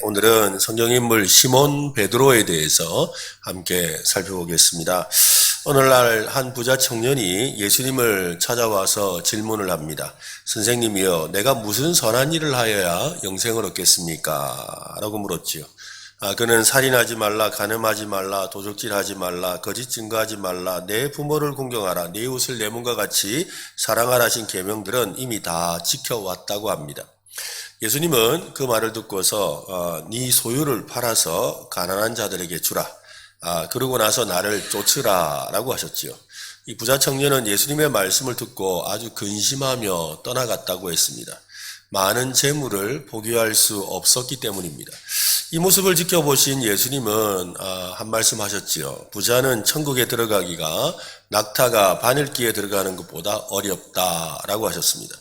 오늘은 성경인물 시몬 베드로에 대해서 함께 살펴보겠습니다. 오늘날 한 부자 청년이 예수님을 찾아와서 질문을 합니다. 선생님이여, 내가 무슨 선한 일을 하여야 영생을 얻겠습니까? 라고 물었지요. 그는 살인하지 말라, 간음하지 말라, 도적질하지 말라, 거짓 증거하지 말라, 내 부모를 공경하라, 내 이웃을 내 몸과 같이 사랑하라 하신 계명들은 이미 다 지켜왔다고 합니다. 예수님은 그 말을 듣고서 네 소유를 팔아서 가난한 자들에게 주라. 그러고 나서 나를 쫓으라 라고 하셨지요. 이 부자 청년은 예수님의 말씀을 듣고 아주 근심하며 떠나갔다고 했습니다. 많은 재물을 포기할 수 없었기 때문입니다. 이 모습을 지켜보신 예수님은 한 말씀 하셨지요. 부자는 천국에 들어가기가 낙타가 바늘기에 들어가는 것보다 어렵다라고 하셨습니다.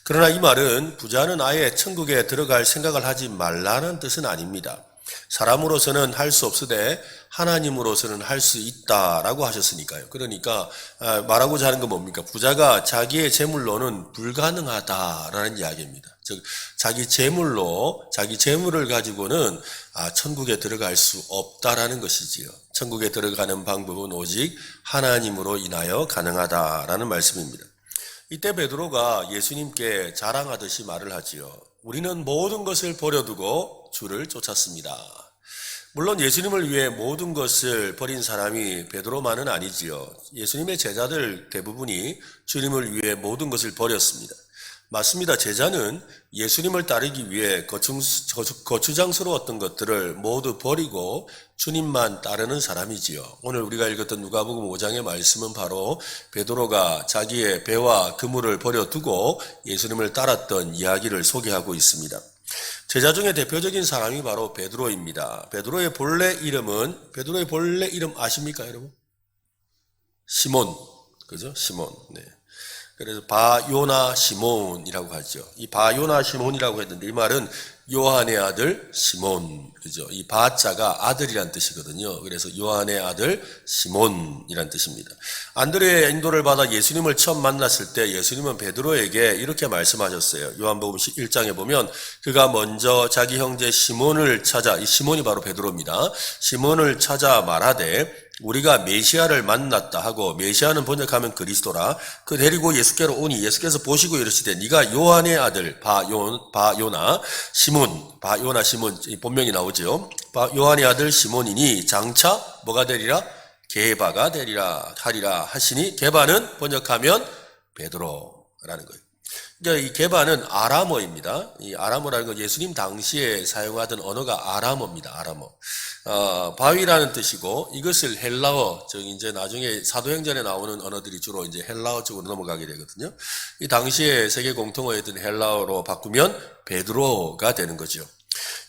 그러나 이 말은 부자는 아예 천국에 들어갈 생각을 하지 말라는 뜻은 아닙니다. 사람으로서는 할 수 없으되 하나님으로서는 할 수 있다라고 하셨으니까요. 그러니까 말하고자 하는 건 뭡니까? 부자가 자기의 재물로는 불가능하다라는 이야기입니다. 즉 자기 재물을 가지고는 천국에 들어갈 수 없다라는 것이지요. 천국에 들어가는 방법은 오직 하나님으로 인하여 가능하다라는 말씀입니다. 이때 베드로가 예수님께 자랑하듯이 말을 하지요. 우리는 모든 것을 버려두고 주를 쫓았습니다. 물론 예수님을 위해 모든 것을 버린 사람이 베드로만은 아니지요. 예수님의 제자들 대부분이 주님을 위해 모든 것을 버렸습니다. 맞습니다. 제자는 예수님을 따르기 위해 거추장스러웠던 것들을 모두 버리고 주님만 따르는 사람이지요. 오늘 우리가 읽었던 누가복음 5장의 말씀은 바로 베드로가 자기의 배와 그물을 버려두고 예수님을 따랐던 이야기를 소개하고 있습니다. 제자 중에 대표적인 사람이 바로 베드로입니다. 베드로의 본래 이름 아십니까, 여러분? 시몬. 그죠? 시몬. 네. 그래서 바요나 시몬이라고 하죠. 이 바요나 시몬이라고 했는데 이 말은 요한의 아들 시몬, 그죠? 이 바자가 아들이란 뜻이거든요. 그래서 요한의 아들 시몬이란 뜻입니다. 안드레의 인도를 받아 예수님을 처음 만났을 때 예수님은 베드로에게 이렇게 말씀하셨어요. 요한복음 1장에 보면 그가 먼저 자기 형제 시몬을 찾아, 이 시몬이 바로 베드로입니다. 시몬을 찾아 말하되 우리가 메시아를 만났다 하고, 메시아는 번역하면 그리스도라, 그 데리고 예수께로 오니 예수께서 보시고 이르시되 네가 요한의 아들 바요나 시몬, 본명이 나오죠. 요한의 아들 시몬이니 장차 뭐가 되리라? 게바가 되리라 하리라 하시니, 게바는 번역하면 베드로라는 거예요. 그러니까 이 게바는 아람어입니다. 이 아람어라는 건 예수님 당시에 사용하던 언어가 아람어입니다. 아람어. 바위라는 뜻이고, 이것을 헬라어, 즉 이제 나중에 사도행전에 나오는 언어들이 주로 이제 헬라어 쪽으로 넘어가게 되거든요. 이 당시에 세계 공통어였던 헬라어로 바꾸면 베드로가 되는 거죠.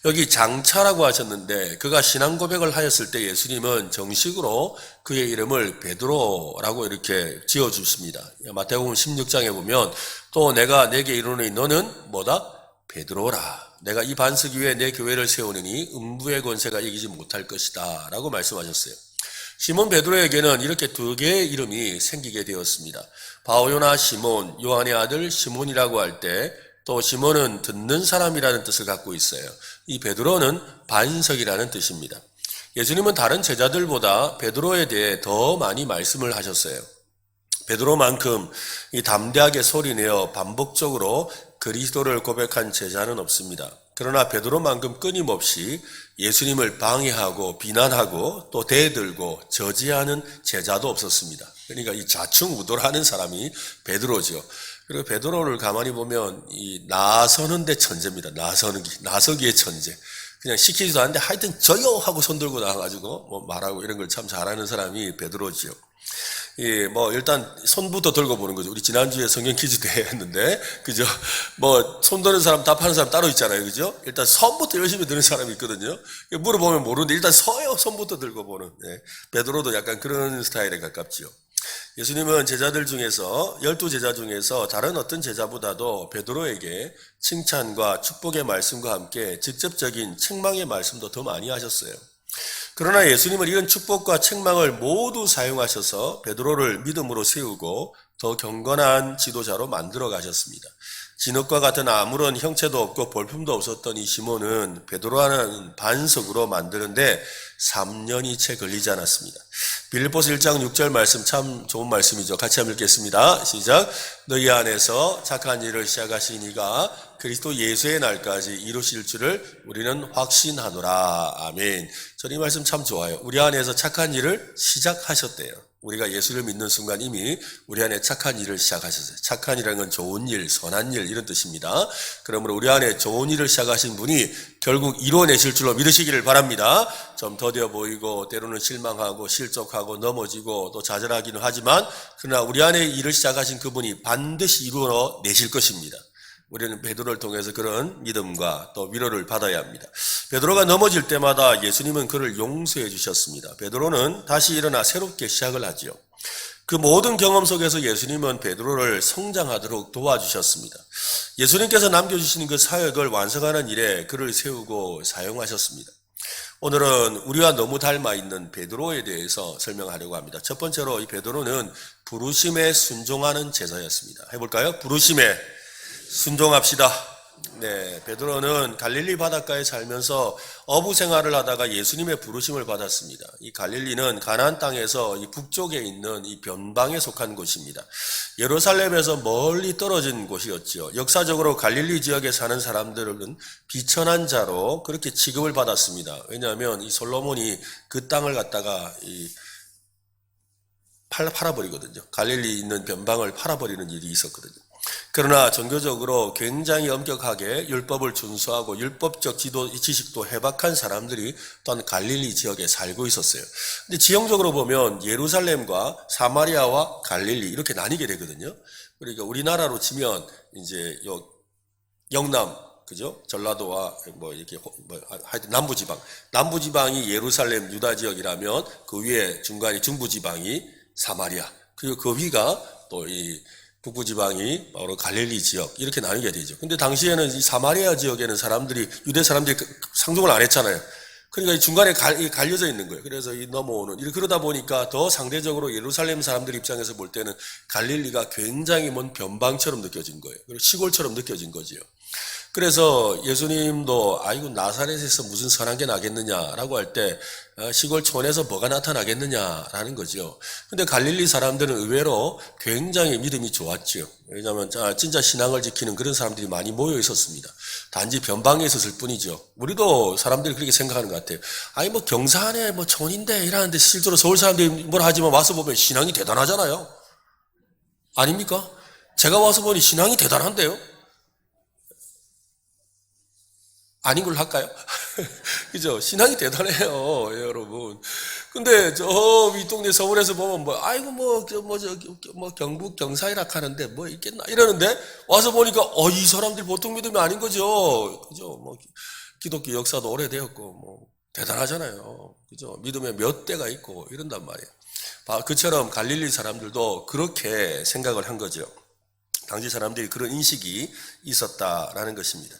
여기 장차라고 하셨는데 그가 신앙 고백을 하였을 때 예수님은 정식으로 그의 이름을 베드로라고 이렇게 지어주십니다. 마태복음 16장에 보면 또 내가 내게 이르노니 너는 뭐다? 베드로라. 내가 이 반석 위에 내 교회를 세우느니 음부의 권세가 이기지 못할 것이다 라고 말씀하셨어요. 시몬 베드로에게는 이렇게 두 개의 이름이 생기게 되었습니다. 바오요나 시몬, 요한의 아들 시몬이라고 할 때 또 시몬은 듣는 사람이라는 뜻을 갖고 있어요. 이 베드로는 반석이라는 뜻입니다. 예수님은 다른 제자들보다 베드로에 대해 더 많이 말씀을 하셨어요. 베드로만큼 이 담대하게 소리내어 반복적으로 그리스도를 고백한 제자는 없습니다. 그러나 베드로만큼 끊임없이 예수님을 방해하고 비난하고 또 대들고 저지하는 제자도 없었습니다. 그러니까 이 좌충우돌하는 사람이 베드로죠. 그리고 베드로를 가만히 보면 이 나서는 데 천재입니다. 나서기의 천재. 그냥 시키지도 않는데 하여튼 저요 하고 손 들고 나와가지고 뭐 말하고 이런 걸 참 잘하는 사람이 베드로지요. 예, 일단 손부터 들고 보는 거죠. 우리 지난주에 성경 퀴즈 대회 했는데, 그죠? 손 드는 사람, 답하는 사람 따로 있잖아요. 그죠? 일단 손부터 열심히 드는 사람이 있거든요. 물어보면 모르는데 일단 손부터 들고 보는, 예. 베드로도 약간 그런 스타일에 가깝지요. 예수님은 제자들 중에서 12제자 중에서 다른 어떤 제자보다도 베드로에게 칭찬과 축복의 말씀과 함께 직접적인 책망의 말씀도 더 많이 하셨어요. 그러나 예수님은 이런 축복과 책망을 모두 사용하셔서 베드로를 믿음으로 세우고 더 경건한 지도자로 만들어 가셨습니다. 진흙과 같은 아무런 형체도 없고 볼품도 없었던 이 시몬은 베드로라는 반석으로 만드는데 3년이 채 걸리지 않았습니다. 빌립보서 1장 6절 말씀 참 좋은 말씀이죠. 같이 한번 읽겠습니다. 시작. 너희 안에서 착한 일을 시작하신 이가 그리스도 예수의 날까지 이루실 줄을 우리는 확신하노라. 아멘. 저는 이 말씀 참 좋아요. 우리 안에서 착한 일을 시작하셨대요. 우리가 예수를 믿는 순간 이미 우리 안에 착한 일을 시작하셨어요. 착한 일이라는 건 좋은 일, 선한 일 이런 뜻입니다. 그러므로 우리 안에 좋은 일을 시작하신 분이 결국 이루어내실 줄로 믿으시기를 바랍니다. 좀 더뎌 보이고 때로는 실망하고 실족하고 넘어지고 또 좌절하기는 하지만 그러나 우리 안에 일을 시작하신 그분이 반드시 이루어내실 것입니다. 우리는 베드로를 통해서 그런 믿음과 또 위로를 받아야 합니다. 베드로가 넘어질 때마다 예수님은 그를 용서해 주셨습니다. 베드로는 다시 일어나 새롭게 시작을 하지요. 그 모든 경험 속에서 예수님은 베드로를 성장하도록 도와주셨습니다. 예수님께서 남겨주시는 그 사역을 완성하는 일에 그를 세우고 사용하셨습니다. 오늘은 우리와 너무 닮아 있는 베드로에 대해서 설명하려고 합니다. 첫 번째로 이 베드로는 부르심에 순종하는 제자였습니다. 해볼까요? 부르심에 순종합시다. 네, 베드로는 갈릴리 바닷가에 살면서 어부 생활을 하다가 예수님의 부르심을 받았습니다. 이 갈릴리는 가나안 땅에서 이 북쪽에 있는 이 변방에 속한 곳입니다. 예루살렘에서 멀리 떨어진 곳이었죠. 역사적으로 갈릴리 지역에 사는 사람들은 비천한 자로 그렇게 취급을 받았습니다. 왜냐하면 이 솔로몬이 그 땅을 갖다가 팔아버리거든요. 갈릴리 있는 변방을 팔아버리는 일이 있었거든요. 그러나 종교적으로 굉장히 엄격하게 율법을 준수하고 율법적 지식도 해박한 사람들이 또한 갈릴리 지역에 살고 있었어요. 근데 지형적으로 보면 예루살렘과 사마리아와 갈릴리 이렇게 나뉘게 되거든요. 그러니까 우리나라로 치면 이제 영남, 그죠? 전라도와 하여튼 남부지방이 예루살렘 유다 지역이라면 그 위에 중간이 중부지방이 사마리아, 그리고 그 위가 또 이 북부지방이 바로 갈릴리 지역 이렇게 나뉘게 되죠. 근데 당시에는 이 사마리아 지역에는 유대 사람들이 상종을 안 했잖아요. 그러니까 중간에 갈려져 있는 거예요. 그래서 이 넘어오는 그러다 보니까 더 상대적으로 예루살렘 사람들 입장에서 볼 때는 갈릴리가 굉장히 먼 변방처럼 느껴진 거예요. 그리고 시골처럼 느껴진 거지요. 그래서 예수님도 아이고 나사렛에서 무슨 선한 게 나겠느냐라고 할 때 시골촌에서 뭐가 나타나겠느냐라는 거죠. 근데 갈릴리 사람들은 의외로 굉장히 믿음이 좋았죠. 왜냐하면 진짜 신앙을 지키는 그런 사람들이 많이 모여 있었습니다. 단지 변방에 있었을 뿐이죠. 우리도 사람들이 그렇게 생각하는 것 같아요. 아니 뭐 경산에 뭐 촌인데 이러는데 실제로 서울 사람들이 뭐라 하지만 와서 보면 신앙이 대단하잖아요. 아닙니까? 제가 와서 보니 신앙이 대단한데요. 아닌 걸로 할까요? 그죠? 신앙이 대단해요, 여러분. 근데 저 윗동네 서울에서 보면 아이고 경북 경사이라 하는데 뭐 있겠나 이러는데 와서 보니까 이 사람들 보통 믿음이 아닌 거죠. 그죠? 기독교 역사도 오래되었고 대단하잖아요. 그죠? 믿음에 몇 대가 있고 이런단 말이에요. 그처럼 갈릴리 사람들도 그렇게 생각을 한 거죠. 당시 사람들이 그런 인식이 있었다라는 것입니다.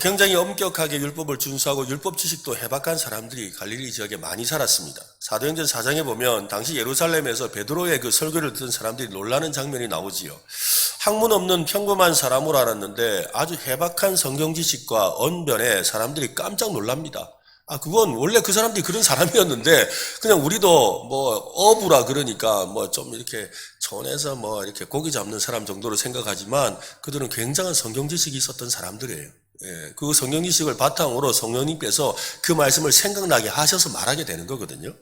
굉장히 엄격하게 율법을 준수하고 율법 지식도 해박한 사람들이 갈릴리 지역에 많이 살았습니다. 사도행전 4장에 보면 당시 예루살렘에서 베드로의 그 설교를 듣는 사람들이 놀라는 장면이 나오지요. 학문 없는 평범한 사람으로 알았는데 아주 해박한 성경 지식과 언변에 사람들이 깜짝 놀랍니다. 그건 원래 그 사람들이 그런 사람이었는데 그냥 우리도 어부라 그러니까 좀 이렇게 촌에서 이렇게 고기 잡는 사람 정도로 생각하지만 그들은 굉장한 성경 지식이 있었던 사람들이에요. 예, 그 성경 지식을 바탕으로 성령님께서 그 말씀을 생각나게 하셔서 말하게 되는 거거든요.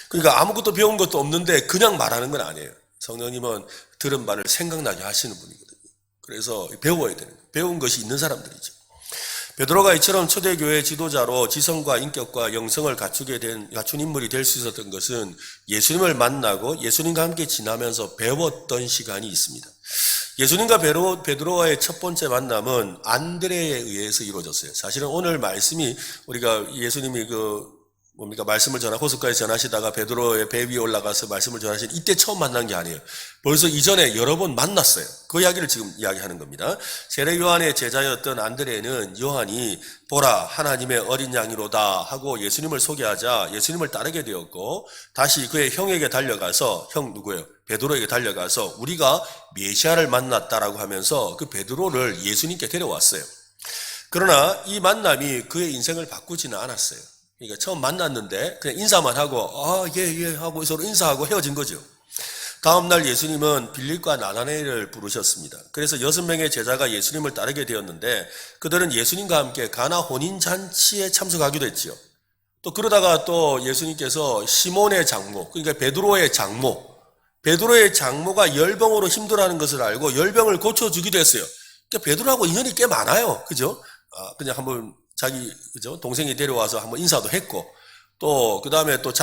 그러니까 아무것도 배운 것도 없는데 그냥 말하는 건 아니에요. 성령님은 들은 바를 생각나게 하시는 분이거든요. 그래서 배워야 되는 거예요. 배운 것이 있는 사람들이죠. 베드로가 이처럼 초대교회 지도자로 지성과 인격과 영성을 갖춘 인물이 될 수 있었던 것은 예수님을 만나고 예수님과 함께 지나면서 배웠던 시간이 있습니다. 예수님과 베드로와의 첫 번째 만남은 안드레에 의해서 이루어졌어요. 사실은 오늘 말씀이 우리가 예수님이 뭡니까? 말씀을 호숫가에 전하시다가 베드로의 배 위에 올라가서 말씀을 전하신 이때 처음 만난 게 아니에요. 벌써 이전에 여러 번 만났어요. 그 이야기를 지금 이야기하는 겁니다. 세례 요한의 제자였던 안드레는 요한이 보라 하나님의 어린 양이로다 하고 예수님을 소개하자 예수님을 따르게 되었고 다시 그의 형에게 달려가서 형 누구예요? 베드로에게 달려가서 우리가 메시아를 만났다라고 하면서 그 베드로를 예수님께 데려왔어요. 그러나 이 만남이 그의 인생을 바꾸지는 않았어요. 그러니까 처음 만났는데 그냥 인사만 하고 예 하고 서로 인사하고 헤어진 거죠. 다음날 예수님은 빌립과 나다나엘을 부르셨습니다. 그래서 6명의 제자가 예수님을 따르게 되었는데 그들은 예수님과 함께 가나 혼인잔치에 참석하기도 했지요. 또 그러다가 또 예수님께서 시몬의 장모, 그러니까 베드로의 장모가 열병으로 힘들어하는 것을 알고 열병을 고쳐주기도 했어요. 그러니까 베드로하고 인연이 꽤 많아요. 그죠? 그냥 한번 자기 그죠? 동생이 데려와서 한번 인사도 했고 또 그다음에 또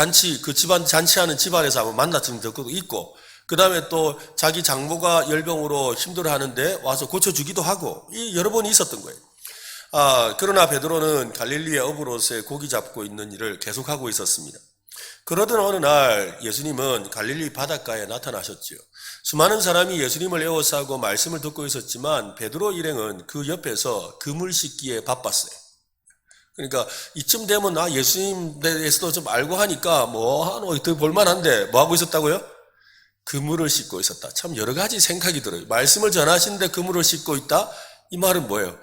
그 집안 잔치하는 집안에서 한번 만났던 적도 있고 그다음에 또 자기 장모가 열병으로 힘들어하는데 와서 고쳐주기도 하고 이 여러 번이 있었던 거예요. 그러나 베드로는 갈릴리의 어부로서의 고기 잡고 있는 일을 계속하고 있었습니다. 그러던 어느 날 예수님은 갈릴리 바닷가에 나타나셨지요. 수많은 사람이 예수님을 에워싸고 말씀을 듣고 있었지만 베드로 일행은 그 옆에서 그물 씻기에 바빴어요. 그러니까 이쯤 되면 예수님 대해서도 좀 알고 하니까 더 볼만한데 뭐 하고 있었다고요? 그물을 씻고 있었다. 참 여러 가지 생각이 들어요. 말씀을 전하시는데 그물을 씻고 있다? 이 말은 뭐예요?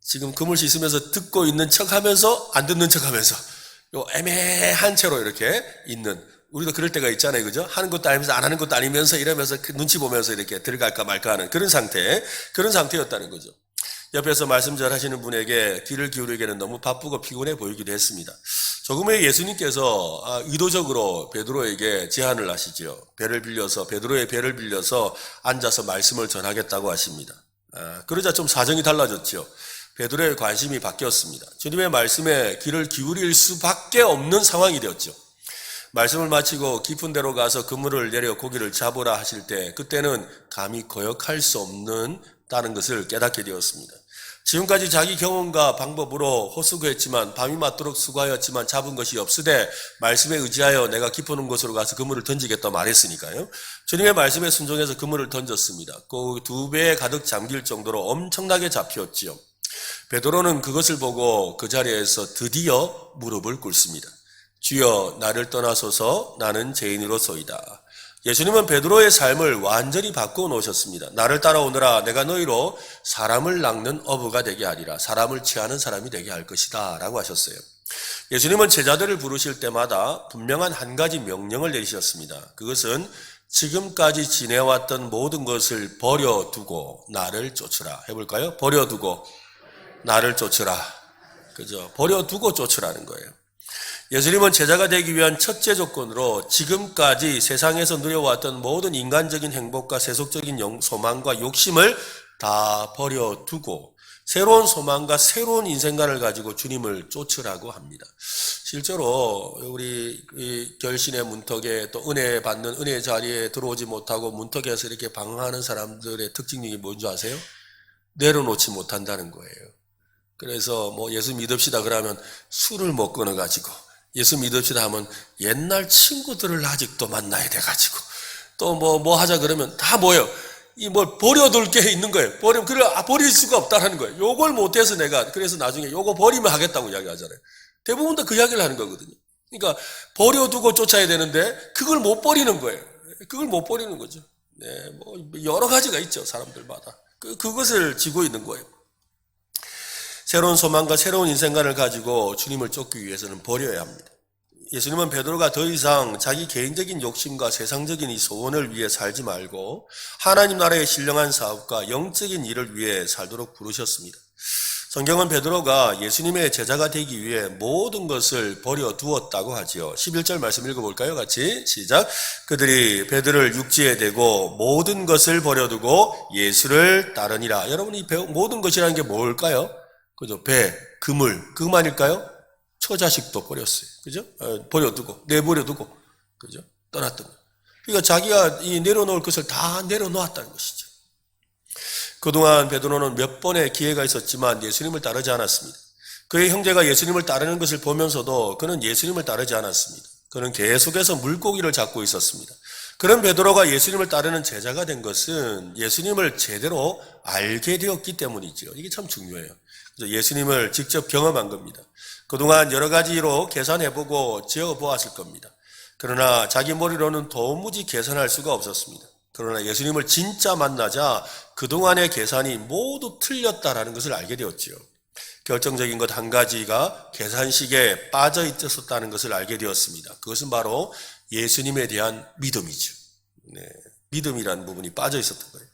지금 그물 씻으면서 듣고 있는 척하면서 안 듣는 척하면서 요 애매한 채로 이렇게 있는 우리도 그럴 때가 있잖아요. 그죠? 하는 것도 아니면서 안 하는 것도 아니면서 이러면서 눈치 보면서 이렇게 들어갈까 말까 하는 그런 상태였다는 거죠. 옆에서 말씀 전하시는 분에게 귀를 기울이기에는 너무 바쁘고 피곤해 보이기도 했습니다. 조금 후에 예수님께서 의도적으로 베드로에게 제안을 하시죠. 베드로의 배를 빌려서 앉아서 말씀을 전하겠다고 하십니다. 그러자 좀 사정이 달라졌죠. 베드로의 관심이 바뀌었습니다. 주님의 말씀에 귀를 기울일 수밖에 없는 상황이 되었죠. 말씀을 마치고 깊은 데로 가서 그물을 내려 고기를 잡으라 하실 때 그때는 감히 거역할 수 없는 다는 것을 깨닫게 되었습니다. 지금까지 자기 경험과 방법으로 호수구했지만 밤이 맞도록 수고하였지만 잡은 것이 없으되 말씀에 의지하여 내가 깊은 곳으로 가서 그물을 던지겠다 말했으니까요. 주님의 말씀에 순종해서 그물을 던졌습니다. 그 2배에 가득 잠길 정도로 엄청나게 잡혔지요. 베드로는 그것을 보고 그 자리에서 드디어 무릎을 꿇습니다. 주여 나를 떠나소서 나는 죄인으로소이다. 예수님은 베드로의 삶을 완전히 바꾸어 놓으셨습니다. 나를 따라오너라 내가 너희로 사람을 낚는 어부가 되게 하리라. 사람을 취하는 사람이 되게 할 것이다 라고 하셨어요. 예수님은 제자들을 부르실 때마다 분명한 한 가지 명령을 내리셨습니다. 그것은 지금까지 지내왔던 모든 것을 버려두고 나를 쫓으라. 해볼까요? 버려두고 나를 쫓으라. 그죠? 버려두고 쫓으라는 거예요. 예수님은 제자가 되기 위한 첫째 조건으로 지금까지 세상에서 누려왔던 모든 인간적인 행복과 세속적인 소망과 욕심을 다 버려두고 새로운 소망과 새로운 인생관을 가지고 주님을 쫓으라고 합니다. 실제로 우리 결신의 문턱에 또 은혜 받는 은혜 자리에 들어오지 못하고 문턱에서 이렇게 방황하는 사람들의 특징이 뭔지 아세요? 내려놓지 못한다는 거예요. 그래서 예수 믿읍시다 그러면 술을 못 끊어가지고 예수 믿읍시다 하면 옛날 친구들을 아직도 만나야 돼가지고 또 뭐 하자 그러면 다 뭐예요? 버려둘 게 있는 거예요. 버릴 수가 없다는 거예요. 요걸 못해서 그래서 나중에 요거 버리면 하겠다고 이야기하잖아요. 대부분 다 그 이야기를 하는 거거든요. 그러니까 버려두고 쫓아야 되는데 그걸 못 버리는 거예요. 그걸 못 버리는 거죠. 네, 여러 가지가 있죠. 사람들마다. 그것을 지고 있는 거예요. 새로운 소망과 새로운 인생관을 가지고 주님을 쫓기 위해서는 버려야 합니다. 예수님은 베드로가 더 이상 자기 개인적인 욕심과 세상적인 이 소원을 위해 살지 말고 하나님 나라의 신령한 사업과 영적인 일을 위해 살도록 부르셨습니다. 성경은 베드로가 예수님의 제자가 되기 위해 모든 것을 버려두었다고 하지요. 11절 말씀 읽어볼까요? 같이 시작. 그들이 베드로를 육지에 대고 모든 것을 버려두고 예수를 따르니라. 여러분 이 모든 것이라는 게 뭘까요? 그죠? 배, 그물, 그것만일까요? 처자식도 버렸어요. 그죠? 버려두고, 내버려두고, 그죠? 떠났던 거예요. 그러니까 자기가 내려놓을 것을 다 내려놓았다는 것이죠. 그동안 베드로는 몇 번의 기회가 있었지만 예수님을 따르지 않았습니다. 그의 형제가 예수님을 따르는 것을 보면서도 그는 예수님을 따르지 않았습니다. 그는 계속해서 물고기를 잡고 있었습니다. 그런 베드로가 예수님을 따르는 제자가 된 것은 예수님을 제대로 알게 되었기 때문이죠. 이게 참 중요해요. 그래서 예수님을 직접 경험한 겁니다. 그동안 여러 가지로 계산해보고 지어보았을 겁니다. 그러나 자기 머리로는 도무지 계산할 수가 없었습니다. 그러나 예수님을 진짜 만나자 그동안의 계산이 모두 틀렸다라는 것을 알게 되었죠. 결정적인 것 한 가지가 계산식에 빠져 있었다는 것을 알게 되었습니다. 그것은 바로 예수님에 대한 믿음이죠. 네, 믿음이라는 부분이 빠져 있었던 거예요.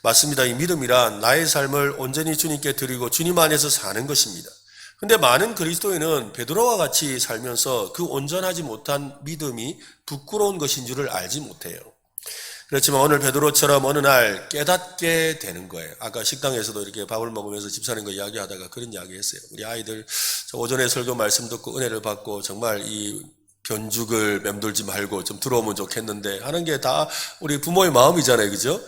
맞습니다. 이 믿음이란 나의 삶을 온전히 주님께 드리고 주님 안에서 사는 것입니다. 근데 많은 그리스도인은 베드로와 같이 살면서 그 온전하지 못한 믿음이 부끄러운 것인 줄을 알지 못해요. 그렇지만 오늘 베드로처럼 어느 날 깨닫게 되는 거예요. 아까 식당에서도 이렇게 밥을 먹으면서 집사님과 이야기하다가 그런 이야기 했어요. 우리 아이들 오전에 설교 말씀 듣고 은혜를 받고 정말 이 변죽을 맴돌지 말고 좀 들어오면 좋겠는데 하는 게 다 우리 부모의 마음이잖아요. 그죠?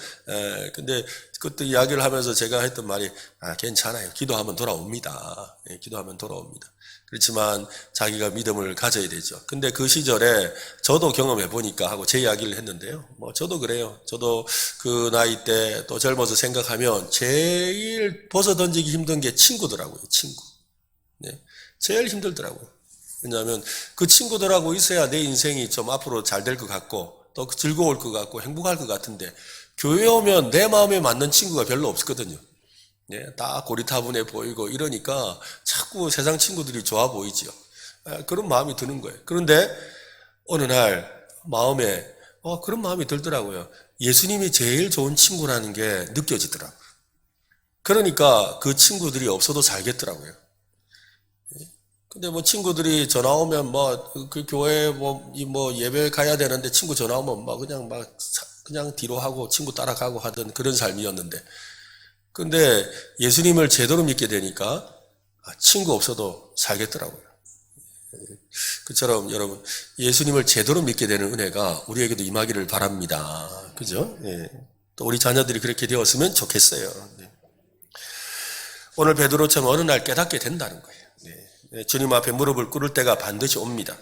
근데 그때 이야기를 하면서 제가 했던 말이 괜찮아요. 기도하면 돌아옵니다. 기도하면 돌아옵니다. 그렇지만 자기가 믿음을 가져야 되죠. 근데 그 시절에 저도 경험해 보니까 하고 제 이야기를 했는데요. 저도 그래요. 저도 그 나이 때 또 젊어서 생각하면 제일 벗어던지기 힘든 게 친구더라고요. 친구. 네. 제일 힘들더라고요. 왜냐하면 그 친구들하고 있어야 내 인생이 좀 앞으로 잘 될 것 같고 또 즐거울 것 같고 행복할 것 같은데 교회 오면 내 마음에 맞는 친구가 별로 없거든요. 예, 다 고리타분해 보이고 이러니까 자꾸 세상 친구들이 좋아 보이죠. 그런 마음이 드는 거예요. 그런데 어느 날 마음에 그런 마음이 들더라고요. 예수님이 제일 좋은 친구라는 게 느껴지더라고요. 그러니까 그 친구들이 없어도 살겠더라고요. 근데 친구들이 전화 오면 그 교회 예배 가야 되는데 친구 전화 오면 그냥 뒤로 하고 친구 따라가고 하던 그런 삶이었는데 근데 예수님을 제대로 믿게 되니까 친구 없어도 살겠더라고요. 그처럼 여러분 예수님을 제대로 믿게 되는 은혜가 우리에게도 임하기를 바랍니다. 그죠? 예. 또 우리 자녀들이 그렇게 되었으면 좋겠어요. 네. 오늘 베드로처럼 어느 날 깨닫게 된다는 거예요. 네. 주님 앞에 무릎을 꿇을 때가 반드시 옵니다.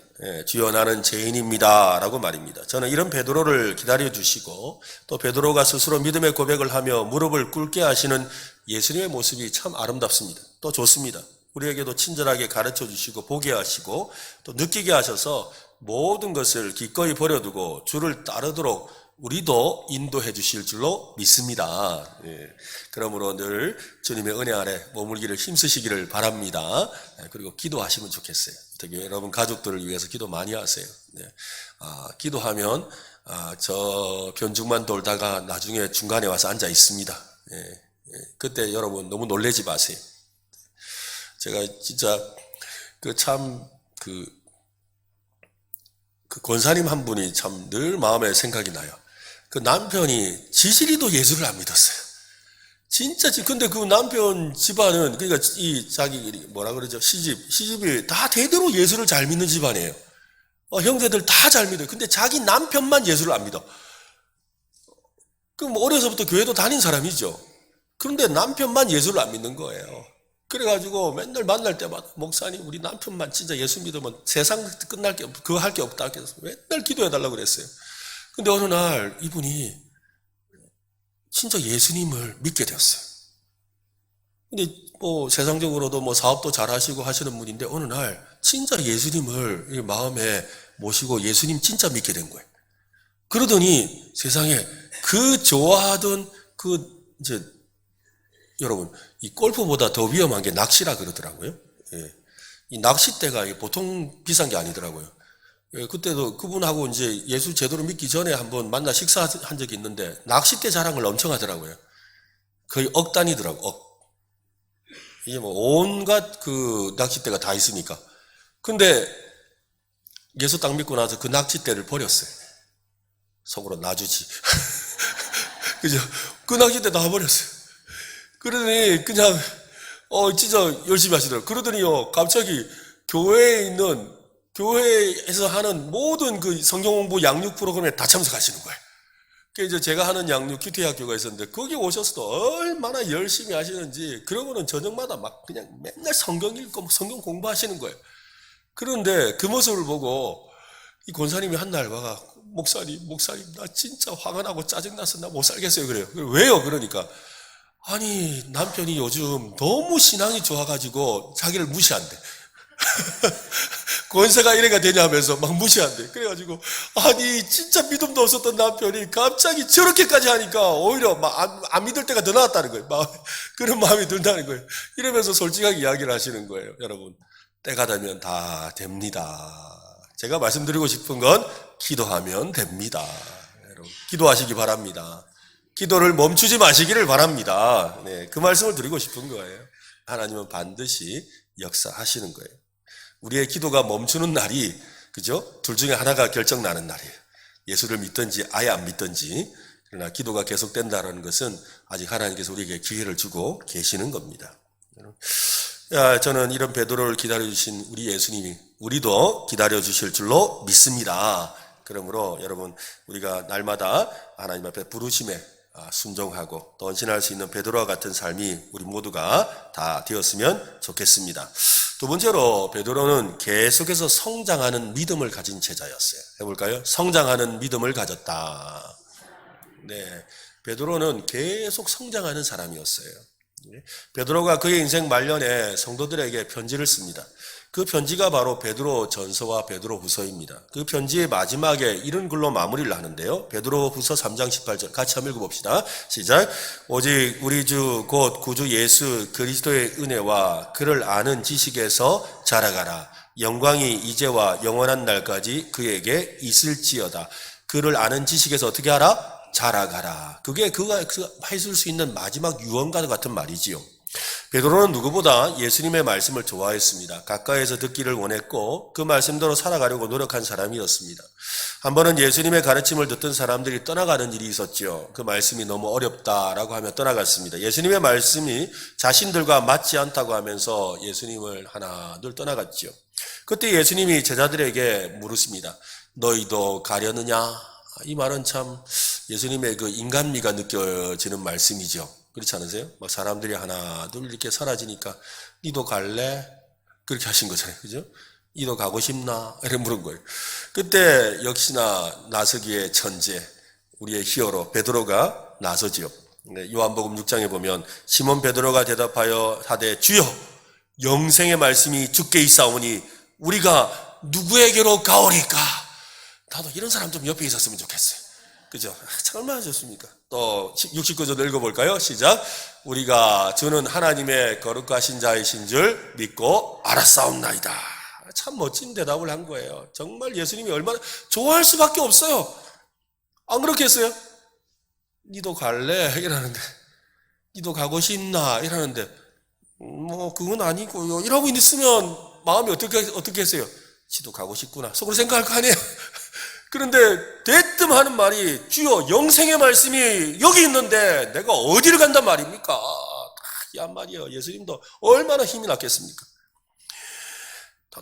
주여 나는 죄인입니다 라고 말입니다. 저는 이런 베드로를 기다려 주시고 또 베드로가 스스로 믿음의 고백을 하며 무릎을 꿇게 하시는 예수님의 모습이 참 아름답습니다. 또 좋습니다. 우리에게도 친절하게 가르쳐 주시고 보게 하시고 또 느끼게 하셔서 모든 것을 기꺼이 버려두고 주를 따르도록 우리도 인도해 주실 줄로 믿습니다. 예. 그러므로 늘 주님의 은혜 아래 머물기를 힘쓰시기를 바랍니다. 그리고 기도하시면 좋겠어요. 특히 여러분 가족들을 위해서 기도 많이 하세요. 네. 기도하면 저 변죽만 돌다가 나중에 중간에 와서 앉아 있습니다. 예. 그때 여러분 너무 놀라지 마세요. 제가 진짜 그 권사님 한 분이 참 늘 마음에 생각이 나요. 그 남편이 지지리도 예수를 안 믿었어요. 진짜, 근데 그 남편 집안은, 그러니까 자기, 뭐라 그러죠? 시집이 다 대대로 예수를 잘 믿는 집안이에요. 형제들 다 잘 믿어요. 근데 자기 남편만 예수를 안 믿어. 그럼 어려서부터 교회도 다닌 사람이죠. 그런데 남편만 예수를 안 믿는 거예요. 그래가지고 맨날 만날 때마다 목사님 우리 남편만 진짜 예수 믿으면 세상 끝날 게 그거 할 게 없다 그래서 맨날 기도해달라고 그랬어요. 근데 어느 날 이분이 진짜 예수님을 믿게 되었어요. 근데 세상적으로도 사업도 잘 하시고 하시는 분인데 어느 날 진짜 예수님을 마음에 모시고 예수님 진짜 믿게 된 거예요. 그러더니 세상에 그 좋아하던 여러분, 이 골프보다 더 위험한 게 낚시라 그러더라고요. 예. 이 낚싯대가 보통 비싼 게 아니더라고요. 예, 그때도 그분하고 이제 예수 제대로 믿기 전에 한번 만나 식사한 적이 있는데 낚싯대 자랑을 엄청 하더라고요. 거의 억 단위더라고, 이게 온갖 그 낚싯대가 다 있으니까. 근데 예수 딱 믿고 나서 그 낚싯대를 버렸어요. 속으로 놔주지. 그죠? 그 낚싯대 다 버렸어요. 그러더니 그냥 진짜 열심히 하시더라고요. 그러더니요 갑자기 교회에서 하는 모든 그 성경 공부 양육 프로그램에 다 참석하시는 거예요. 그 이제 제가 하는 양육 큐티 학교가 있었는데 거기 오셔서도 얼마나 열심히 하시는지 그러고는 저녁마다 막 그냥 맨날 성경 읽고 막 성경 공부하시는 거예요. 그런데 그 모습을 보고 이 권사님이 한 날 와가 목사님 나 진짜 화가 나고 짜증나서 나 못 살겠어요 그래요. 왜요? 그러니까 아니 남편이 요즘 너무 신앙이 좋아가지고 자기를 무시한대. 권세가 이래가 되냐면서 막 무시한대. 그래가지고 아니 진짜 믿음도 없었던 남편이 갑자기 저렇게까지 하니까 오히려 막 안 믿을 때가 더 나았다는 거예요. 그런 마음이 든다는 거예요. 이러면서 솔직하게 이야기를 하시는 거예요. 여러분 때가 되면 다 됩니다. 제가 말씀드리고 싶은 건 기도하면 됩니다. 여러분 기도하시기 바랍니다. 기도를 멈추지 마시기를 바랍니다. 네, 그 말씀을 드리고 싶은 거예요. 하나님은 반드시 역사하시는 거예요. 우리의 기도가 멈추는 날이 그죠? 둘 중에 하나가 결정나는 날이에요. 예수를 믿든지 아예 안 믿든지. 그러나 기도가 계속된다는 것은 아직 하나님께서 우리에게 기회를 주고 계시는 겁니다. 저는 이런 베드로를 기다려주신 우리 예수님이 우리도 기다려주실 줄로 믿습니다. 그러므로 여러분 우리가 날마다 하나님 앞에 부르심에 순종하고 또 헌신할 수 있는 베드로와 같은 삶이 우리 모두가 다 되었으면 좋겠습니다. 두 번째로 베드로는 계속해서 성장하는 믿음을 가진 제자였어요. 해볼까요? 성장하는 믿음을 가졌다. 네, 베드로는 계속 성장하는 사람이었어요. 베드로가 그의 인생 말년에 성도들에게 편지를 씁니다. 그 편지가 바로 베드로 전서와 베드로 후서입니다. 그 편지의 마지막에 이런 글로 마무리를 하는데요. 베드로 후서 3장 18절 같이 한번 읽어봅시다. 시작. 오직 우리 주 곧 구주 예수 그리스도의 은혜와 그를 아는 지식에서 자라가라. 영광이 이제와 영원한 날까지 그에게 있을지어다. 그를 아는 지식에서 어떻게 하라? 자라가라. 그게 그가 했을 수 있는 마지막 유언과 같은 말이지요. 베드로는 누구보다 예수님의 말씀을 좋아했습니다. 가까이에서 듣기를 원했고 그 말씀대로 살아가려고 노력한 사람이었습니다. 한 번은 예수님의 가르침을 듣던 사람들이 떠나가는 일이 있었죠. 그 말씀이 너무 어렵다라고 하며 떠나갔습니다. 예수님의 말씀이 자신들과 맞지 않다고 하면서 예수님을 하나 둘 떠나갔죠. 그때 예수님이 제자들에게 물으십니다. 너희도 가려느냐? 이 말은 참 예수님의 그 인간미가 느껴지는 말씀이죠. 그렇지 않으세요? 막 사람들이 하나 둘 이렇게 사라지니까 니도 갈래? 그렇게 하신 거잖아요. 그죠? 니도 가고 싶나? 이렇게 물은 거예요. 그때 역시나 나서기의 천재, 우리의 히어로 베드로가 나서지요. 요한복음 6장에 보면 시몬 베드로가 대답하여 하되 주여 영생의 말씀이 주께 있사오니 우리가 누구에게로 가오리까? 나도 이런 사람 좀 옆에 있었으면 좋겠어요. 그죠? 참 얼마나 좋습니까? 또 69절 읽어볼까요? 시작. 우리가 주는 하나님의 거룩하신 자이신 줄 믿고 알았사옵나이다. 참 멋진 대답을 한 거예요. 정말 예수님이 얼마나 좋아할 수밖에 없어요. 안 그렇겠어요? 니도 갈래? 이러는데 니도 가고 싶나? 이러는데 뭐 그건 아니고요. 이러고 있으면 마음이 어떻게 했어요? 지도 가고 싶구나. 속으로 생각할 거 아니에요? 그런데 대뜸 하는 말이 주여 영생의 말씀이 여기 있는데 내가 어디를 간단 말입니까? 이 한 말이에요. 예수님도 얼마나 힘이 났겠습니까?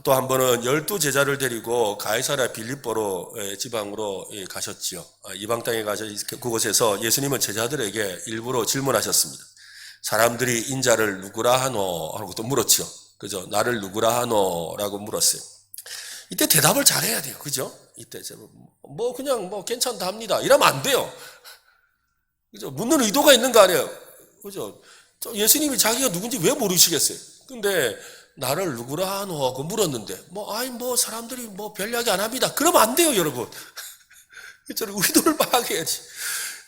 또 한 번은 12제자를 데리고 가이사랴 빌립보로 지방으로 가셨지요. 이방 땅에 가서 그곳에서 예수님은 제자들에게 일부러 질문하셨습니다. 사람들이 인자를 누구라 하노? 하고 또 물었죠. 그죠? 나를 누구라 하노? 라고 물었어요. 이때 대답을 잘해야 돼요. 그죠? 이때 그냥 괜찮다 합니다. 이러면 안 돼요. 그죠? 묻는 의도가 있는 거 아니에요. 그죠? 예수님이 자기가 누군지 왜 모르시겠어요? 근데 나를 누구라 하노? 하고 물었는데 사람들이 별 이야기 안 합니다. 그러면 안 돼요, 여러분. 그죠? 의도를 파악해야지.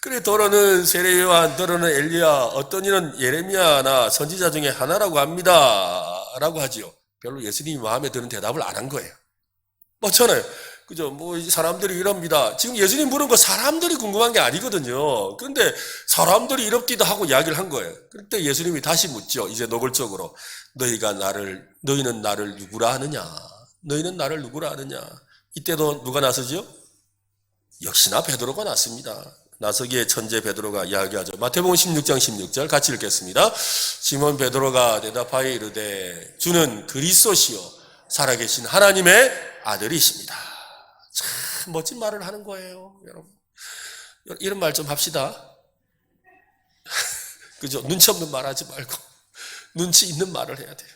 그래, 더러는 세례 요한, 더러는 엘리야, 어떤 이는 예레미야나 선지자 중에 하나라고 합니다. 라고 하지요. 별로 예수님이 마음에 드는 대답을 안 한 거예요. 맞잖아요. 그죠? 사람들이 이럽니다. 지금 예수님 물은 거 사람들이 궁금한 게 아니거든요. 그런데 사람들이 이럽기도 하고 이야기를 한 거예요. 그때 예수님이 다시 묻죠. 이제 노골적으로. 너희는 나를 누구라 하느냐? 너희는 나를 누구라 하느냐? 이때도 누가 나서죠? 역시나 베드로가 나섭니다. 나서기에 천재 베드로가 이야기하죠. 마태복음 16장 16절 같이 읽겠습니다. 시몬 베드로가 대답하여 이르되 주는 그리스도시요 살아계신 하나님의 아들이십니다. 참 멋진 말을 하는 거예요, 여러분. 이런 말 좀 합시다. 그죠? 눈치 없는 말 하지 말고 눈치 있는 말을 해야 돼요.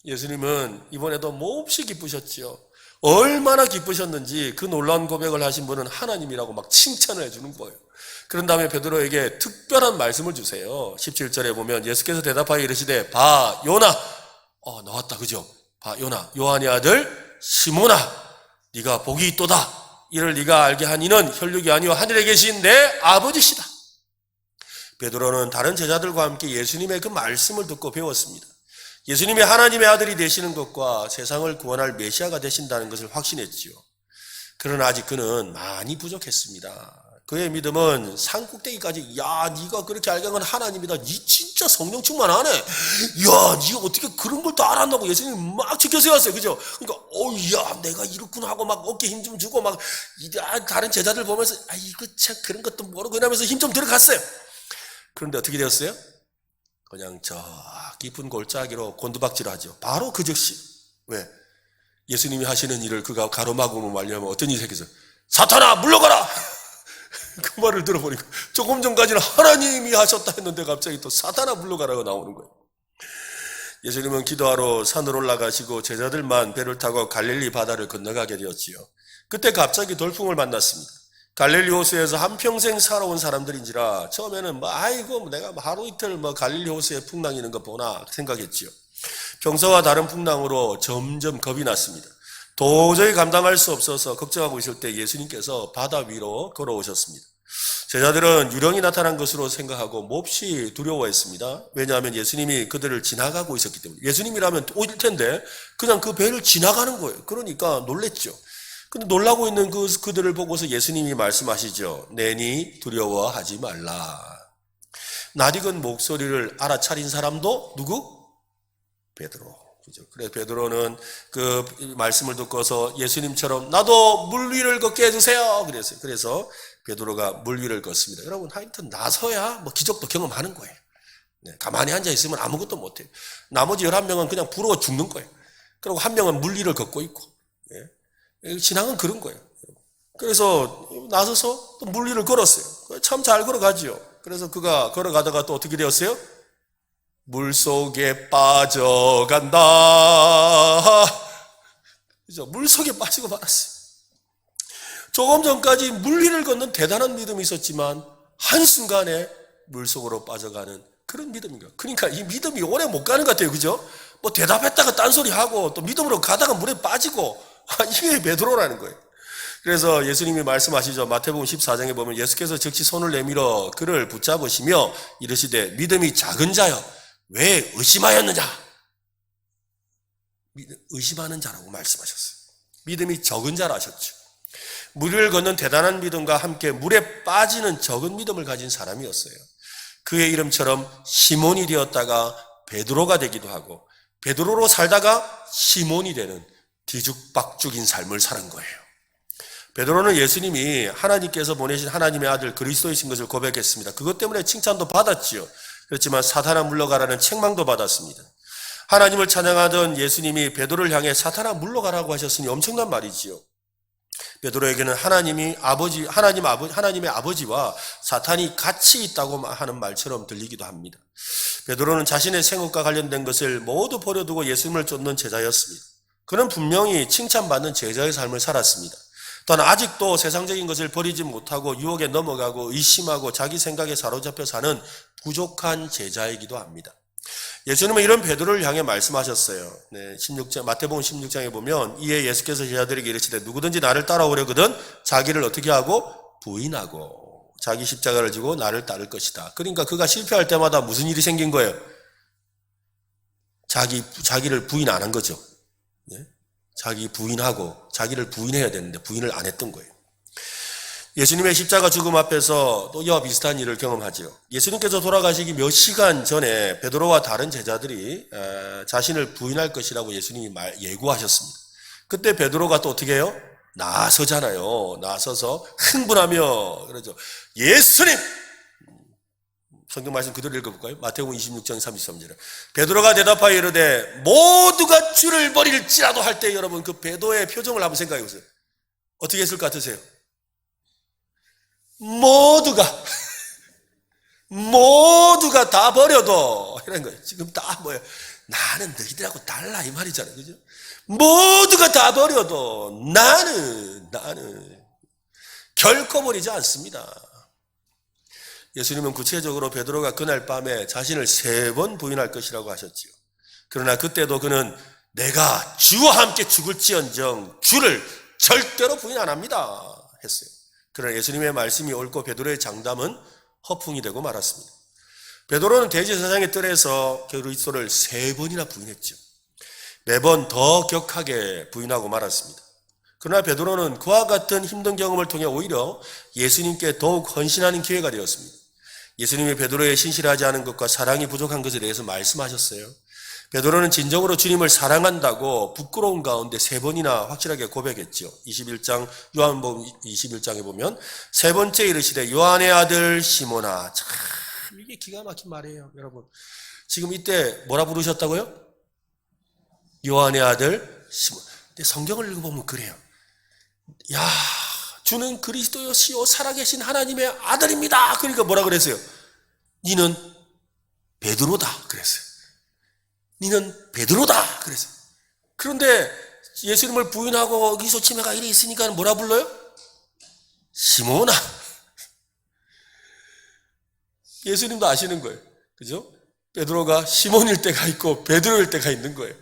예수님은 이번에도 몹시 기쁘셨지요. 얼마나 기쁘셨는지 그 놀라운 고백을 하신 분은 하나님이라고 막 칭찬을 해주는 거예요. 그런 다음에 베드로에게 특별한 말씀을 주세요. 17절에 보면 예수께서 대답하여 이르시되 봐 요나, 나왔다 그죠? 봐 요나, 요한의 아들 시몬아, 네가 복이 있도다. 이를 네가 알게 한 이는 혈육이 아니요 하늘에 계신 내 아버지시다. 베드로는 다른 제자들과 함께 예수님의 그 말씀을 듣고 배웠습니다. 예수님이 하나님의 아들이 되시는 것과 세상을 구원할 메시아가 되신다는 것을 확신했지요. 그러나 아직 그는 많이 부족했습니다. 그의 믿음은 산꼭대기까지 야 네가 그렇게 알게 한 건 하나님이다. 네 진짜 성령 충만하네. 야 네가 어떻게 그런 걸 다 알았나고 예수님이 막 지켜 세웠어요. 그죠? 그러니까 야 내가 이렇구나 하고 막 어깨 힘 좀 주고 막 다른 제자들 보면서 이거 참 그런 것도 모르고 이러면서 힘 좀 들어갔어요. 그런데 어떻게 되었어요? 그냥 저 깊은 골짜기로 곤두박질하죠. 바로 그 즉시 왜? 예수님이 하시는 일을 그가 가로막음으로 말려면 어떤 일이 생겼어요? 사탄아 물러가라! 그 말을 들어보니까 조금 전까지는 하나님이 하셨다 했는데 갑자기 또 사탄아 물러가라고 나오는 거예요. 예수님은 기도하러 산으로 올라가시고 제자들만 배를 타고 갈릴리 바다를 건너가게 되었지요. 그때 갑자기 돌풍을 만났습니다. 갈릴리 호수에서 한평생 살아온 사람들인지라 처음에는 내가 하루 이틀 갈릴리 호수에 풍랑 이는 거 보나 생각했지요. 평소와 다른 풍랑으로 점점 겁이 났습니다. 도저히 감당할 수 없어서 걱정하고 있을 때 예수님께서 바다 위로 걸어오셨습니다. 제자들은 유령이 나타난 것으로 생각하고 몹시 두려워했습니다. 왜냐하면 예수님이 그들을 지나가고 있었기 때문에. 예수님이라면 오실 텐데 그냥 그 배를 지나가는 거예요. 그러니까 놀랬죠. 근데 놀라고 있는 그들을 보고서 예수님이 말씀하시죠. 내니 두려워하지 말라. 낯익은 목소리를 알아차린 사람도 누구? 베드로. 그죠? 그래 베드로는 그 말씀을 듣고서 예수님처럼 나도 물 위를 걷게 해주세요. 그랬어요. 그래서 베드로가 물 위를 걷습니다. 여러분 하여튼 나서야 기적도 경험하는 거예요. 네, 가만히 앉아 있으면 아무것도 못해요. 나머지 11명은 그냥 부러워 죽는 거예요. 그리고 한 명은 물 위를 걷고 있고. 네. 신앙은 그런 거예요. 그래서 나서서 또 물 위를 걸었어요. 참 잘 걸어가지요. 그래서 그가 걸어가다가 또 어떻게 되었어요? 물 속에 빠져간다. 그죠? 물 속에 빠지고 말았어요. 조금 전까지 물 위를 걷는 대단한 믿음이 있었지만 한순간에 물 속으로 빠져가는 그런 믿음인가. 그러니까 이 믿음이 오래 못 가는 것 같아요. 그죠? 대답했다가 딴소리 하고 또 믿음으로 가다가 물에 빠지고 이게 베드로라는 거예요. 그래서 예수님이 말씀하시죠. 마태복음 14장에 보면 예수께서 즉시 손을 내밀어 그를 붙잡으시며 이르시되 믿음이 작은 자여 왜 의심하였느냐? 의심하는 자라고 말씀하셨어요. 믿음이 적은 자라 하셨죠. 물을 걷는 대단한 믿음과 함께 물에 빠지는 적은 믿음을 가진 사람이었어요. 그의 이름처럼 시몬이 되었다가 베드로가 되기도 하고 베드로로 살다가 시몬이 되는 뒤죽박죽인 삶을 사는 거예요. 베드로는 예수님이 하나님께서 보내신 하나님의 아들 그리스도이신 것을 고백했습니다. 그것 때문에 칭찬도 받았지요. 그렇지만 사탄아 물러가라는 책망도 받았습니다. 하나님을 찬양하던 예수님이 베드로를 향해 사탄아 물러가라고 하셨으니 엄청난 말이지요. 베드로에게는 하나님의 아버지와 사탄이 같이 있다고 하는 말처럼 들리기도 합니다. 베드로는 자신의 생업과 관련된 것을 모두 버려두고 예수님을 쫓는 제자였습니다. 그는 분명히 칭찬받는 제자의 삶을 살았습니다. 또한 아직도 세상적인 것을 버리지 못하고 유혹에 넘어가고 의심하고 자기 생각에 사로잡혀 사는 부족한 제자이기도 합니다. 예수님은 이런 베드로를 향해 말씀하셨어요. 네, 16장, 마태복음 16장에 보면 이에 예수께서 제자들에게 이르시되 누구든지 나를 따라오려거든 자기를 어떻게 하고 부인하고 자기 십자가를 지고 나를 따를 것이다. 그러니까 그가 실패할 때마다 무슨 일이 생긴 거예요? 자기를 부인 안 한 거죠. 네? 자기 부인하고 자기를 부인해야 되는데 부인을 안 했던 거예요. 예수님의 십자가 죽음 앞에서 또 이와 비슷한 일을 경험하죠. 예수님께서 돌아가시기 몇 시간 전에 베드로와 다른 제자들이 자신을 부인할 것이라고 예수님이 예고하셨습니다. 그때 베드로가 또 어떻게 해요? 나서잖아요. 나서서 흥분하며 그러죠. 예수님! 성경 말씀 그대로 읽어볼까요? 마태복음 26장 33절에 베드로가 대답하여 이르되 모두가 주를 버릴지라도 할 때 여러분 그 베드로의 표정을 한번 생각해 보세요. 어떻게 했을 것 같으세요? 모두가 다 버려도 이런 거예요. 지금 다 뭐예요? 나는 너희들하고 달라 이 말이잖아요. 그죠? 모두가 다 버려도 나는 결코 버리지 않습니다. 예수님은 구체적으로 베드로가 그날 밤에 자신을 3번 부인할 것이라고 하셨지요. 그러나 그때도 그는 내가 주와 함께 죽을지언정 주를 절대로 부인 안 합니다 했어요. 그러나 예수님의 말씀이 옳고 베드로의 장담은 허풍이 되고 말았습니다. 베드로는 대제사장의 뜰에서 그리스도를 3번이나 부인했죠. 매번 더 격하게 부인하고 말았습니다. 그러나 베드로는 그와 같은 힘든 경험을 통해 오히려 예수님께 더욱 헌신하는 기회가 되었습니다. 예수님이 베드로의 신실하지 않은 것과 사랑이 부족한 것에 대해서 말씀하셨어요. 베드로는 진정으로 주님을 사랑한다고 부끄러운 가운데 3번이나 확실하게 고백했죠. 21장 요한복음 21장에 보면 3번째 이르시되 요한의 아들 시몬아. 참 이게 기가 막힌 말이에요, 여러분. 지금 이때 뭐라 부르셨다고요? 요한의 아들 시몬. 근데 성경을 읽어보면 그래요. 야, 주는 그리스도시요 살아계신 하나님의 아들입니다. 그러니까 뭐라 그랬어요? 니는 베드로다 그랬어요. 니는 베드로다 그랬어요. 그런데 예수님을 부인하고 기소 침해가 이래 있으니까 뭐라 불러요? 시몬아. 예수님도 아시는 거예요. 그죠? 베드로가 시몬일 때가 있고 베드로일 때가 있는 거예요.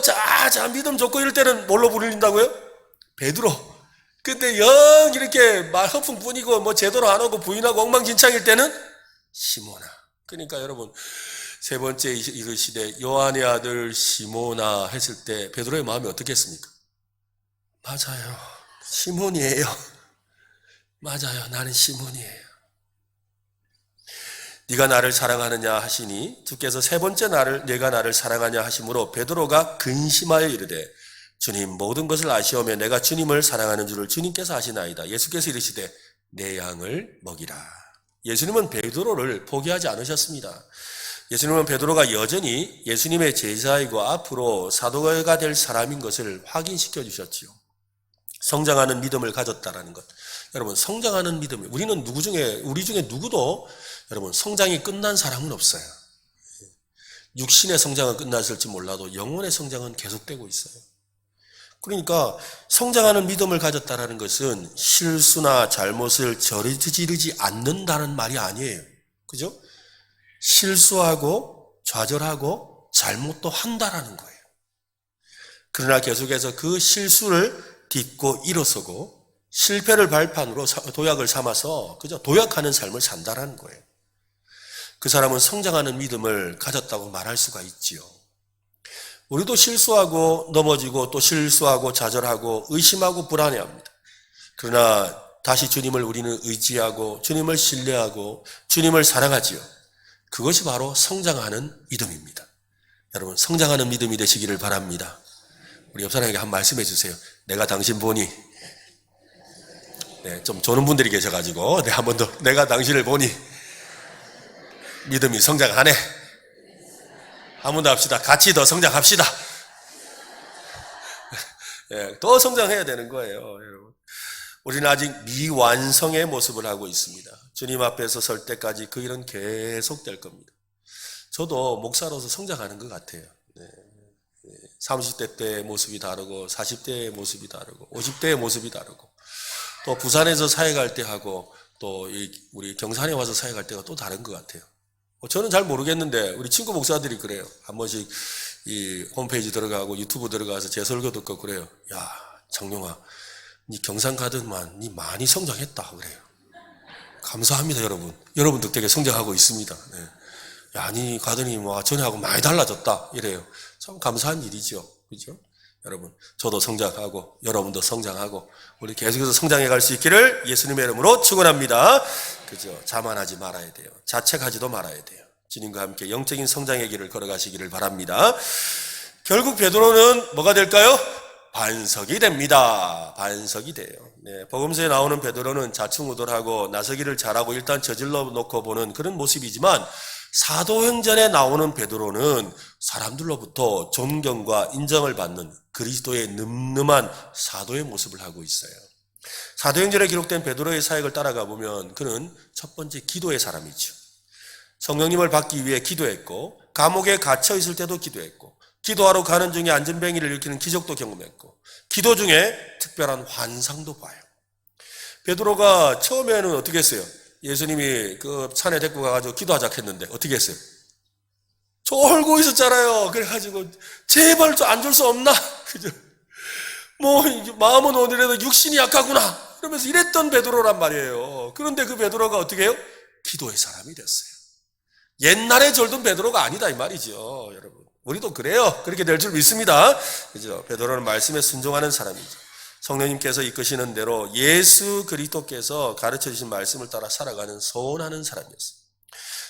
자 믿음 좋고 이럴 때는 뭘로 부른다고요? 베드로. 근데 영 이렇게 말 허풍 뿐이고 제대로 안 하고 부인하고 엉망진창일 때는 시몬아. 그러니까 여러분 3번째 이르시되 요한의 아들 시몬아 했을 때 베드로의 마음이 어떻겠습니까? 맞아요. 시몬이에요. 맞아요. 나는 시몬이에요. 네가 나를 사랑하느냐 하시니 주께서 3번째 네가 나를 사랑하냐 하심으로 베드로가 근심하여 이르되 주님 모든 것을 아시오며 내가 주님을 사랑하는 줄을 주님께서 아시나이다. 예수께서 이르시되 내 양을 먹이라. 예수님은 베드로를 포기하지 않으셨습니다. 예수님은 베드로가 여전히 예수님의 제자이고 앞으로 사도가 될 사람인 것을 확인시켜 주셨지요. 성장하는 믿음을 가졌다라는 것. 여러분, 성장하는 믿음. 우리 중에 누구도 여러분 성장이 끝난 사람은 없어요. 육신의 성장은 끝났을지 몰라도 영혼의 성장은 계속되고 있어요. 그러니까 성장하는 믿음을 가졌다라는 것은 실수나 잘못을 저지르지 않는다는 말이 아니에요. 그죠? 실수하고 좌절하고 잘못도 한다라는 거예요. 그러나 계속해서 그 실수를 딛고 일어서고 실패를 발판으로 도약을 삼아서 그죠? 도약하는 삶을 산다라는 거예요. 그 사람은 성장하는 믿음을 가졌다고 말할 수가 있지요. 우리도 실수하고 넘어지고 또 실수하고 좌절하고 의심하고 불안해합니다. 그러나 다시 주님을 우리는 의지하고 주님을 신뢰하고 주님을 사랑하지요. 그것이 바로 성장하는 믿음입니다. 여러분 성장하는 믿음이 되시기를 바랍니다. 우리 옆 사람에게 한 말씀 해주세요. 내가 당신 보니 좀 조는 분들이 계셔가지고 한 번 더 내가 당신을 보니 믿음이 성장하네. 한 번 더 합시다. 같이 더 성장합시다. 더 성장해야 되는 거예요, 여러분. 우리는 아직 미완성의 모습을 하고 있습니다. 주님 앞에서 설 때까지 그 일은 계속될 겁니다. 저도 목사로서 성장하는 것 같아요. 30대 때의 모습이 다르고 40대의 모습이 다르고 50대의 모습이 다르고 또 부산에서 사역할 때 하고 또 우리 경산에 와서 사역할 때가 또 다른 것 같아요. 저는 잘 모르겠는데 우리 친구 목사들이 그래요. 한 번씩 이 홈페이지 들어가고 유튜브 들어가서 제 설교 듣고 그래요. 야, 장용아, 니 경산 가더만 니 많이 성장했다 그래요. 감사합니다, 여러분. 여러분 덕택에 성장하고 있습니다. 야, 니 가더니 전에하고 많이 달라졌다 이래요. 참 감사한 일이죠, 그죠? 여러분, 저도 성장하고 여러분도 성장하고 우리 계속해서 성장해 갈 수 있기를 예수님의 이름으로 축원합니다. 그죠? 자만하지 말아야 돼요. 자책하지도 말아야 돼요. 주님과 함께 영적인 성장의 길을 걸어가시기를 바랍니다. 결국 베드로는 뭐가 될까요? 반석이 됩니다. 반석이 돼요. 복음서에 나오는 베드로는 좌충우돌하고 나서기를 잘하고 일단 저질러 놓고 보는 그런 모습이지만 사도행전에 나오는 베드로는 사람들로부터 존경과 인정을 받는 그리스도의 늠름한 사도의 모습을 하고 있어요. 사도행전에 기록된 베드로의 사역을 따라가 보면 그는 첫 번째 기도의 사람이죠. 성령님을 받기 위해 기도했고, 감옥에 갇혀 있을 때도 기도했고, 기도하러 가는 중에 안전뱅이를 일으키는 기적도 경험했고, 기도 중에 특별한 환상도 봐요. 베드로가 처음에는 어떻게 했어요? 예수님이 그 산에 데리고 가가지고 기도하자 했는데 어떻게 했어요? 졸고 있었잖아요. 그래가지고 제발 좀 안 줄 수 없나? 그죠? 뭐 마음은 오늘에도 육신이 약하구나. 그러면서 이랬던 베드로란 말이에요. 그런데 그 베드로가 어떻게 해요? 기도의 사람이 됐어요. 옛날에 절던 베드로가 아니다 이 말이죠, 여러분. 우리도 그래요. 그렇게 될 줄 믿습니다. 그죠? 베드로는 말씀에 순종하는 사람이죠. 성령님께서 이끄시는 대로 예수 그리스도께서 가르쳐 주신 말씀을 따라 살아가는 소원하는 사람이었어요.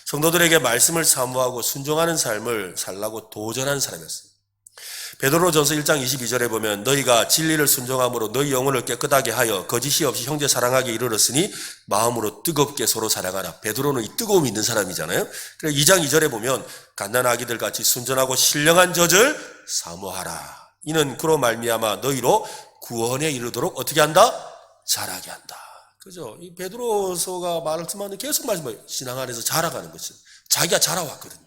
성도들에게 말씀을 사모하고 순종하는 삶을 살라고 도전한 사람이었어요. 베드로전서 1장 22절에 보면 너희가 진리를 순종함으로 너희 영혼을 깨끗하게 하여 거짓이 없이 형제 사랑하게 이르렀으니 마음으로 뜨겁게 서로 사랑하라. 베드로는 이 뜨거움이 있는 사람이잖아요. 그래서 2장 2절에 보면 갓난 아기들 같이 순전하고 신령한 젖을 사모하라. 이는 그로 말미암아 너희로 구원에 이르도록 어떻게 한다? 자라게 한다. 그죠? 이 베드로서가 말씀하는 계속 말씀해요. 신앙 안에서 자라가는 것이. 자기가 자라왔거든요.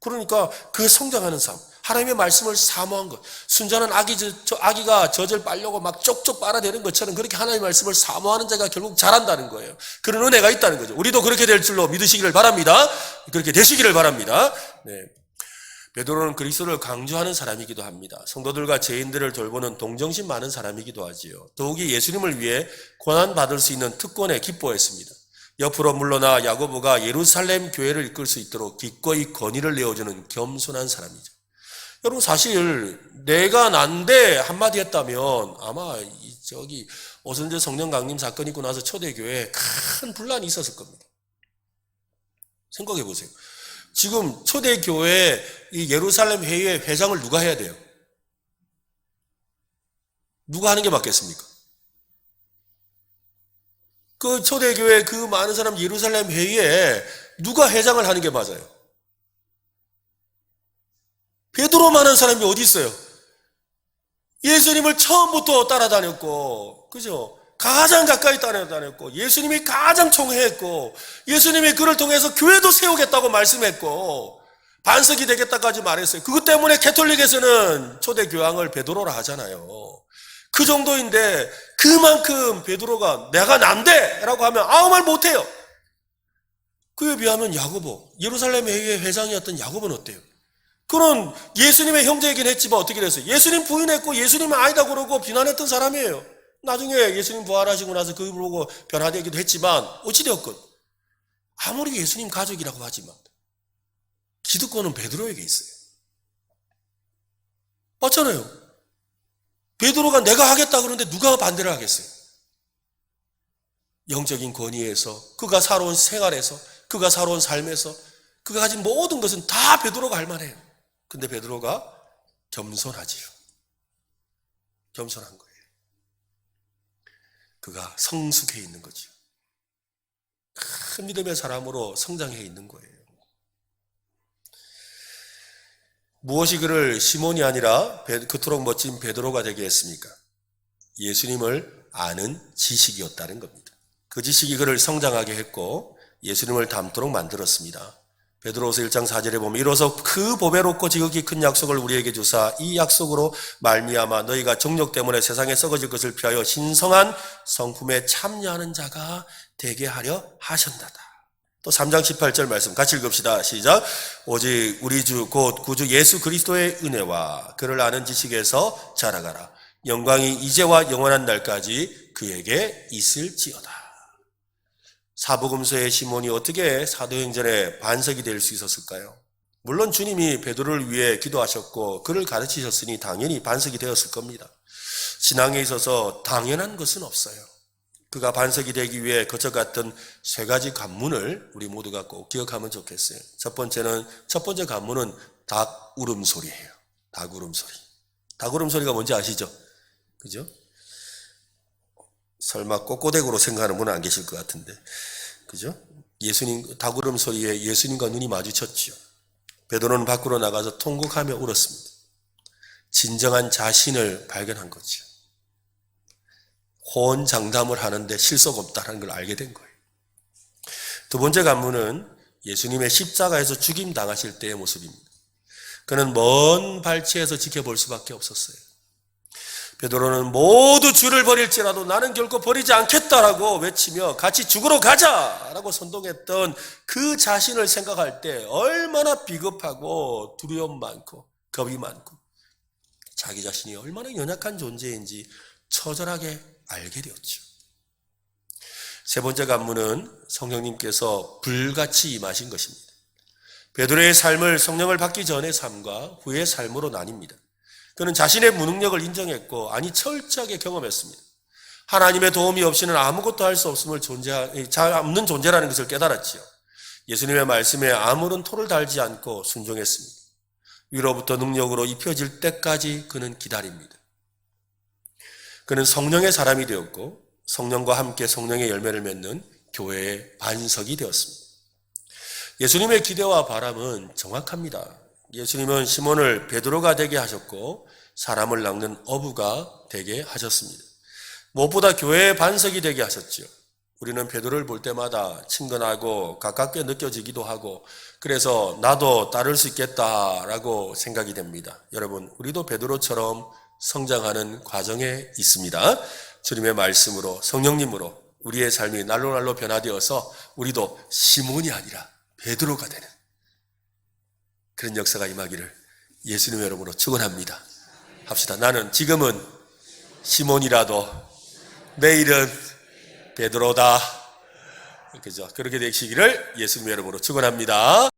그러니까 그 성장하는 삶, 하나님의 말씀을 사모한 것, 순전한 아기가 젖을 빨려고 막 쪽쪽 빨아대는 것처럼 그렇게 하나님의 말씀을 사모하는 자가 결국 자란다는 거예요. 그런 은혜가 있다는 거죠. 우리도 그렇게 될 줄로 믿으시기를 바랍니다. 그렇게 되시기를 바랍니다. 네. 베드로는 그리스도를 강조하는 사람이기도 합니다. 성도들과 죄인들을 돌보는 동정심 많은 사람이기도 하지요. 더욱이 예수님을 위해 고난받을 수 있는 특권에 기뻐했습니다. 옆으로 물러나 야고보가 예루살렘 교회를 이끌 수 있도록 기꺼이 건의를 내어주는 겸손한 사람이죠. 여러분 사실 내가 난데 한마디 했다면 아마 오선재 성령 강림 사건이 있고 나서 초대교회에 큰 분란이 있었을 겁니다. 생각해 보세요. 지금 초대교회 이 예루살렘 회의의 회장을 누가 해야 돼요? 누가 하는 게 맞겠습니까? 그 초대교회 그 많은 사람 예루살렘 회의에 누가 회장을 하는 게 맞아요? 베드로만한 사람이 어디 있어요? 예수님을 처음부터 따라다녔고, 그죠? 가장 가까이 따라다녔고, 예수님이 가장 총회했고, 예수님이 그를 통해서 교회도 세우겠다고 말씀했고, 반석이 되겠다까지 말했어요. 그것 때문에 캐톨릭에서는 초대교황을 베드로라 하잖아요. 그 정도인데, 그만큼 베드로가 내가 난데! 라고 하면 아무 말 못해요. 그에 비하면 야고보, 예루살렘 회의의 회장이었던 야고보는 어때요? 그는 예수님의 형제이긴 했지만 어떻게 됐어요? 예수님 부인했고 예수님은 아니다 그러고 비난했던 사람이에요. 나중에 예수님 부활하시고 나서 그걸 보고 변화되기도 했지만 어찌되었건 아무리 예수님 가족이라고 하지만 기득권은 베드로에게 있어요. 맞잖아요. 베드로가 내가 하겠다 그러는데 누가 반대를 하겠어요? 영적인 권위에서 그가 살아온 생활에서 그가 살아온 삶에서 그가 가진 모든 것은 다 베드로가 할 만해요. 근데 베드로가 겸손하지요. 겸손한 거예요. 그가 성숙해 있는 거죠. 큰 믿음의 사람으로 성장해 있는 거예요. 무엇이 그를 시몬이 아니라 그토록 멋진 베드로가 되게 했습니까? 예수님을 아는 지식이었다는 겁니다. 그 지식이 그를 성장하게 했고 예수님을 닮도록 만들었습니다. 베드로후서 1장 4절에 보면 이로써 그 보배롭고 지극히 큰 약속을 우리에게 주사 이 약속으로 말미암아 너희가 정욕 때문에 세상에 썩어질 것을 피하여 신성한 성품에 참여하는 자가 되게 하려 하셨나다. 또 3장 18절 말씀 같이 읽읍시다. 시작. 오직 우리 주 곧 구주 예수 그리스도의 은혜와 그를 아는 지식에서 자라가라. 영광이 이제와 영원한 날까지 그에게 있을지어다. 사복음서의 시몬이 어떻게 사도행전의 반석이 될 수 있었을까요? 물론 주님이 베드로를 위해 기도하셨고 그를 가르치셨으니 당연히 반석이 되었을 겁니다. 신앙에 있어서 당연한 것은 없어요. 그가 반석이 되기 위해 거쳐갔던 세 가지 관문을 우리 모두가 꼭 기억하면 좋겠어요. 첫 번째 관문은 닭 울음소리예요. 닭 울음소리. 닭 울음소리가 뭔지 아시죠? 그죠? 설마 꼬꼬댁으로 생각하는 분은 안 계실 것 같은데. 그죠? 닭 울음소리에 예수님과 눈이 마주쳤지요. 베드로는 밖으로 나가서 통곡하며 울었습니다. 진정한 자신을 발견한 거죠. 호언장담을 하는데 실속 없다는 걸 알게 된 거예요. 두 번째 간문은 예수님의 십자가에서 죽임 당하실 때의 모습입니다. 그는 먼 발치에서 지켜볼 수밖에 없었어요. 베드로는 모두 주를 버릴지라도 나는 결코 버리지 않겠다라고 외치며 같이 죽으러 가자라고 선동했던 그 자신을 생각할 때 얼마나 비겁하고 두려움 많고 겁이 많고 자기 자신이 얼마나 연약한 존재인지 처절하게 알게 되었죠. 세 번째 간문은 성령님께서 불같이 임하신 것입니다. 베드로의 삶을 성령을 받기 전의 삶과 후의 삶으로 나뉩니다. 그는 자신의 무능력을 인정했고 아니 철저하게 경험했습니다. 하나님의 도움이 없이는 아무것도 할 수 없음을 없는 존재라는 것을 깨달았지요. 예수님의 말씀에 아무런 토를 달지 않고 순종했습니다. 위로부터 능력으로 입혀질 때까지 그는 기다립니다. 그는 성령의 사람이 되었고 성령과 함께 성령의 열매를 맺는 교회의 반석이 되었습니다. 예수님의 기대와 바람은 정확합니다. 예수님은 시몬을 베드로가 되게 하셨고 사람을 낚는 어부가 되게 하셨습니다. 무엇보다 교회의 반석이 되게 하셨죠. 우리는 베드로를 볼 때마다 친근하고 가깝게 느껴지기도 하고 그래서 나도 따를 수 있겠다라고 생각이 됩니다. 여러분, 우리도 베드로처럼 성장하는 과정에 있습니다. 주님의 말씀으로 성령님으로 우리의 삶이 날로 변화되어서 우리도 시몬이 아니라 베드로가 되는 그런 역사가 임하기를 예수님의 이름으로 축원합니다. 합시다. 나는 지금은 시몬이라도 내일은 베드로다. 그죠? 그렇게 되시기를 예수님의 이름으로 축원합니다.